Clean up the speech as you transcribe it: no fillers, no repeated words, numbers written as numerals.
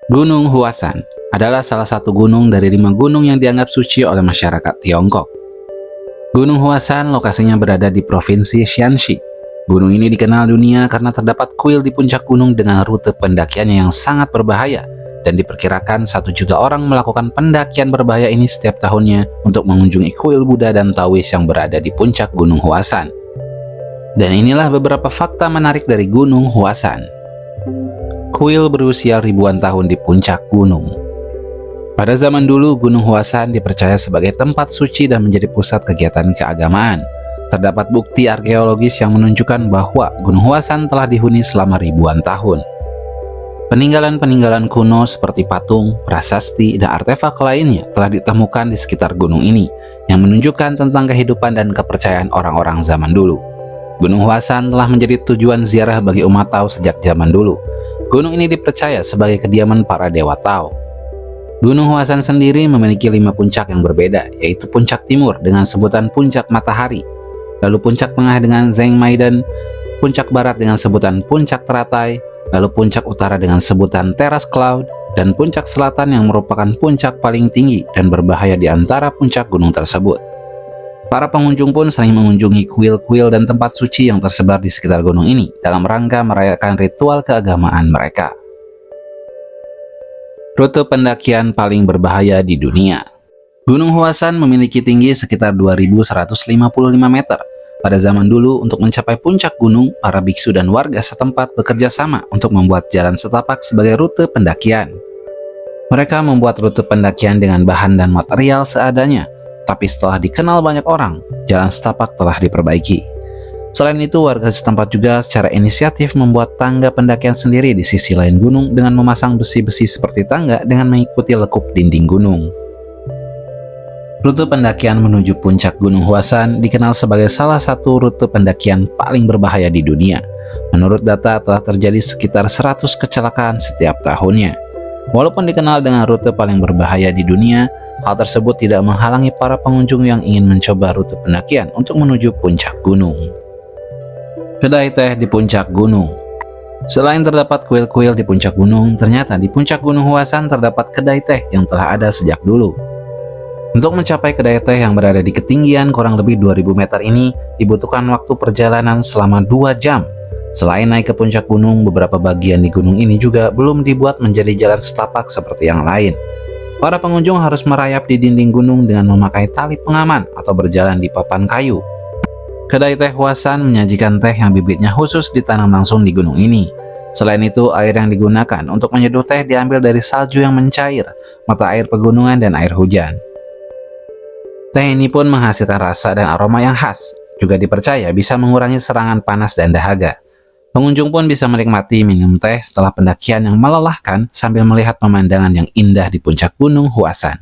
Gunung Huasan adalah salah satu gunung dari 5 gunung yang dianggap suci oleh masyarakat Tiongkok. Gunung Huasan lokasinya berada di Provinsi Shanxi. Gunung ini dikenal dunia karena terdapat kuil di puncak gunung dengan rute pendakiannya yang sangat berbahaya, dan diperkirakan 1 juta orang melakukan pendakian berbahaya ini setiap tahunnya untuk mengunjungi kuil Buddha dan Taois yang berada di puncak Gunung Huasan. Dan inilah beberapa fakta menarik dari Gunung Huasan. Kuil berusia ribuan tahun di puncak gunung. Pada zaman dulu, Gunung Huasan dipercaya sebagai tempat suci dan menjadi pusat kegiatan keagamaan. Terdapat bukti arkeologis yang menunjukkan bahwa Gunung Huasan telah dihuni selama ribuan tahun. Peninggalan-peninggalan kuno seperti patung, prasasti, dan artefak lainnya telah ditemukan di sekitar gunung ini, yang menunjukkan tentang kehidupan dan kepercayaan orang-orang zaman dulu. Gunung Huasan telah menjadi tujuan ziarah bagi umat Tao sejak zaman dulu. Gunung ini dipercaya sebagai kediaman para dewa Tao. Gunung Huasan sendiri memiliki 5 puncak yang berbeda, yaitu puncak timur dengan sebutan puncak matahari, lalu puncak tengah dengan Zhengmaidan, puncak barat dengan sebutan puncak teratai, lalu puncak utara dengan sebutan teras cloud, dan puncak selatan yang merupakan puncak paling tinggi dan berbahaya di antara puncak gunung tersebut. Para pengunjung pun sering mengunjungi kuil-kuil dan tempat suci yang tersebar di sekitar gunung ini dalam rangka merayakan ritual keagamaan mereka. Rute pendakian paling berbahaya di dunia. Gunung Huasan memiliki tinggi sekitar 2.155 meter. Pada zaman dulu, untuk mencapai puncak gunung, para biksu dan warga setempat bekerja sama untuk membuat jalan setapak sebagai rute pendakian. Mereka membuat rute pendakian dengan bahan dan material seadanya, tapi setelah dikenal banyak orang, jalan setapak telah diperbaiki. Selain itu, warga setempat juga secara inisiatif membuat tangga pendakian sendiri di sisi lain gunung dengan memasang besi-besi seperti tangga dengan mengikuti lekuk dinding gunung. Rute pendakian menuju puncak Gunung Huasan dikenal sebagai salah satu rute pendakian paling berbahaya di dunia. Menurut data, telah terjadi sekitar 100 kecelakaan setiap tahunnya. Walaupun dikenal dengan rute paling berbahaya di dunia, hal tersebut tidak menghalangi para pengunjung yang ingin mencoba rute pendakian untuk menuju puncak gunung. Kedai teh di puncak gunung. Selain terdapat kuil-kuil di puncak gunung, ternyata di puncak Gunung Huasan terdapat kedai teh yang telah ada sejak dulu. Untuk mencapai kedai teh yang berada di ketinggian kurang lebih 2000 meter ini, dibutuhkan waktu perjalanan selama 2 jam. Selain naik ke puncak gunung, beberapa bagian di gunung ini juga belum dibuat menjadi jalan setapak seperti yang lain. Para pengunjung harus merayap di dinding gunung dengan memakai tali pengaman atau berjalan di papan kayu. Kedai teh Huasan menyajikan teh yang bibitnya khusus ditanam langsung di gunung ini. Selain itu, air yang digunakan untuk menyeduh teh diambil dari salju yang mencair, mata air pegunungan, dan air hujan. Teh ini pun menghasilkan rasa dan aroma yang khas, juga dipercaya bisa mengurangi serangan panas dan dahaga. Pengunjung pun bisa menikmati minum teh setelah pendakian yang melelahkan sambil melihat pemandangan yang indah di puncak Gunung Huasan.